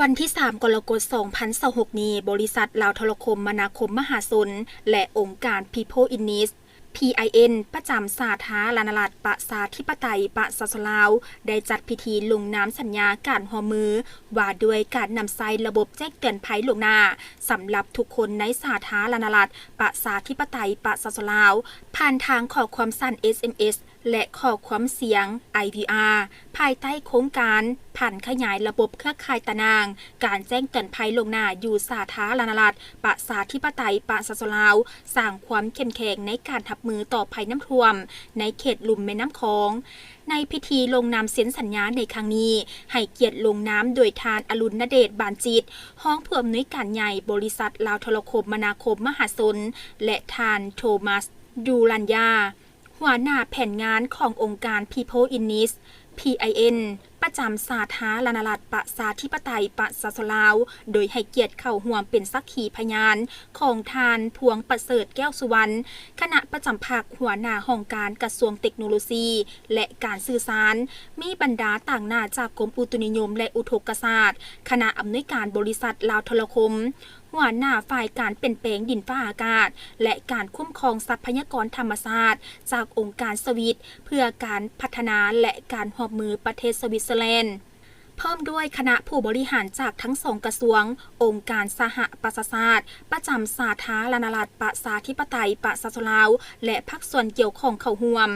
วันที่ 3 กรกฎาคม 2026 นี้บริษัทลาวโทรคมนาคมมหาชนและองค์การ People in Need PIN ประจำสาธารณรัฐประชาธิปไตยประชาชนลาวได้จัดพิธีลงนามสัญญาการร่วมมือว่าด้วยการนำใช้ระบบแจ้งเตือนภัยล่วงหน้าสำหรับทุกคนในสาธารณรัฐประชาธิปไตยประชาชนลาวผ่านทางข้อความสั้น SMS และข้อความเสียง IVR ภายใต้โครงการผ่านขยายระบบเครือข่ายตะนางการแจ้งเตือนภัยล่วงหน้าอยู่สาธารณรัฐประชาธิปไตยประชาชนลาวสร้างความเข้มแข็งในการรับมือต่อภัยน้ำท่วมในเขตลุ่มแม่น้ำคองในพิธีลงนามเซ็นสัญญาในครั้งนี้ให้เกียรติลงนามโดยทานอรุณเดชบานจิตห้องผู้อำนวยการใหญ่บริษัทลาวโทรคมนาคมมหาชนและทานโทมัสดูรัญญาหัวหน้าแผนงานขององค์การ People in Need PIN ประจำสาธารณรัฐประชาธิปไตยประชาชนลาวโดยให้เกียรติเข้าร่วมเป็นสักขีพยานของทานพวงประเสริฐแก้วสุวรรณคณะประจำภาคหัวหน้าห้องการกระทรวงเทคโนโลยีและการสื่อสารมีบรรดาต่างหน้าจากกรมอุตุนิยมและอุทกศาสตร์คณะอำนวยการบริษัทลาวโทรคมหัวหน้าฝ่ายการเปลี่ยนแปลงดินฟ้าอากาศและการคุ้มครองทรัพยากรธรรมชาติจากองค์การสวิตเพื่อการพัฒนาและการร่วมมือประเทศสวิตเซอร์แลนด์เพิ่มด้วยคณะผู้บริหารจากทั้งสองกระทรวงองค์การสหประชาชาติประจำสาธารณรัฐประชาธิปไตยประชาชนลาวและภาคส่วนเกี่ยวข้องเข้าร่วม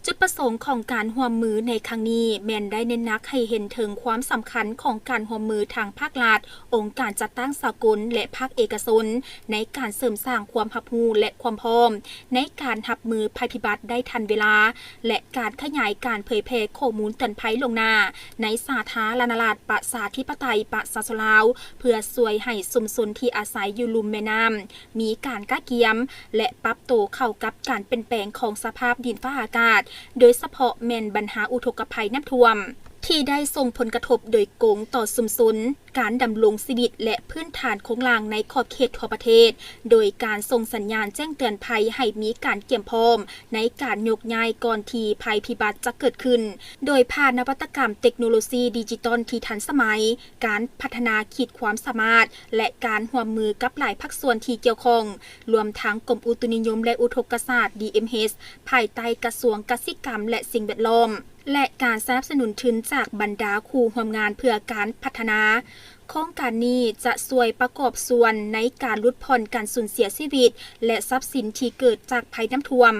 จุดประสงค์ของการร่วมมือในครั้งนี้แม่นได้เน้นหนักให้เห็นถึงความสำคัญของการร่วมมือทางภาครัฐองค์การจัดตั้งสากลและภาคเอกชนในการเสริมสร้างความรับรู้และความพร้อมในการรับมือภัยพิบัติได้ทันเวลาและการขยายการเผยแพร่ข้อมูลเตือนภัยลวงหน้าในสาธารณรัฐประชาธิปไตยประชาชนลาวเพื่อช่วยให้ชุมชนที่อาศัยอยู่ลุ่มแม่น้ำมีการกะเกียมและปรับตัวเข้ากับการเปลี่ยนแปลงของสภาพดินฟ้าอากาศโดยเฉพาะแม่นปัญหาอุทกภัยน้ำท่วมที่ได้ส่งผลกระทบโดยกงต่อชุมชนการดำรงชีวิตและพื้นฐานโครงสร้างในขอบเขตทั่วประเทศโดยการส่งสัญญาณแจ้งเตือนภัยให้มีการเตรียมพร้อมในการยกย้ายก่อนที่ภัยพิบัติจะเกิดขึ้นโดยผ่านนวัตกรรมเทคโนโลยีดิจิตอลที่ทันสมัยการพัฒนาขีดความสามารถและการร่วมมือกับหลายภาคส่วนที่เกี่ยวข้องรวมทั้งกรมอุตุนิยมและอุทกศาสตร์ DMH ภายใต้กระทรวงเกษตรกรรมและสิ่งแวดล้อมและการสนับสนุนทุนจากบรรดาคู่ร่วมงานเพื่อการพัฒนาโครงการนี้จะช่วยประกอบส่วนในการลดผ่อนการสูญเสียชีวิตและทรัพย์สินที่เกิดจากภัยน้ำท่วม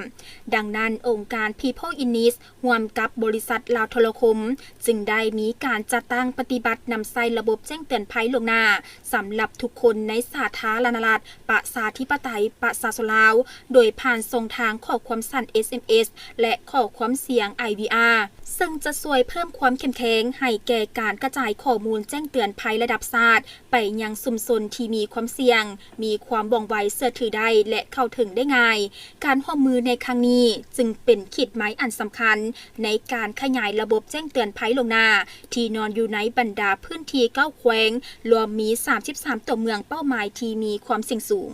ดังนั้นองค์การ People in Need ร่วมกับบริษัทลาวโทรคมจึงได้มีการจัดตั้งปฏิบัตินำใช้ระบบแจ้งเตือนภัยล่วงหน้าสำหรับทุกคนในสาธารณรัฐประชาธิปไตยประชาชนลาวโดยผ่านช่องทางข้อความสั้น SMS และข้อความเสียง IVR ซึ่งจะช่วยเพิ่มความเข้มแข็งให้แก่การกระจายข้อมูลแจ้งเตือนภัยระดับชาติไปยังชุมชนที่มีความเสี่ยงมีความว่องไวเชื่อถือได้และเข้าถึงได้ง่ายการร่วมมือในครั้งนี้จึงเป็นขีดหมายอันสำคัญในการขยายระบบแจ้งเตือนภัยล่วงหน้าที่นอนอยู่ในบรรดาพื้นที่9 แขวงรวมมี33ตัวเมืองเป้าหมายที่มีความเสี่ยงสูง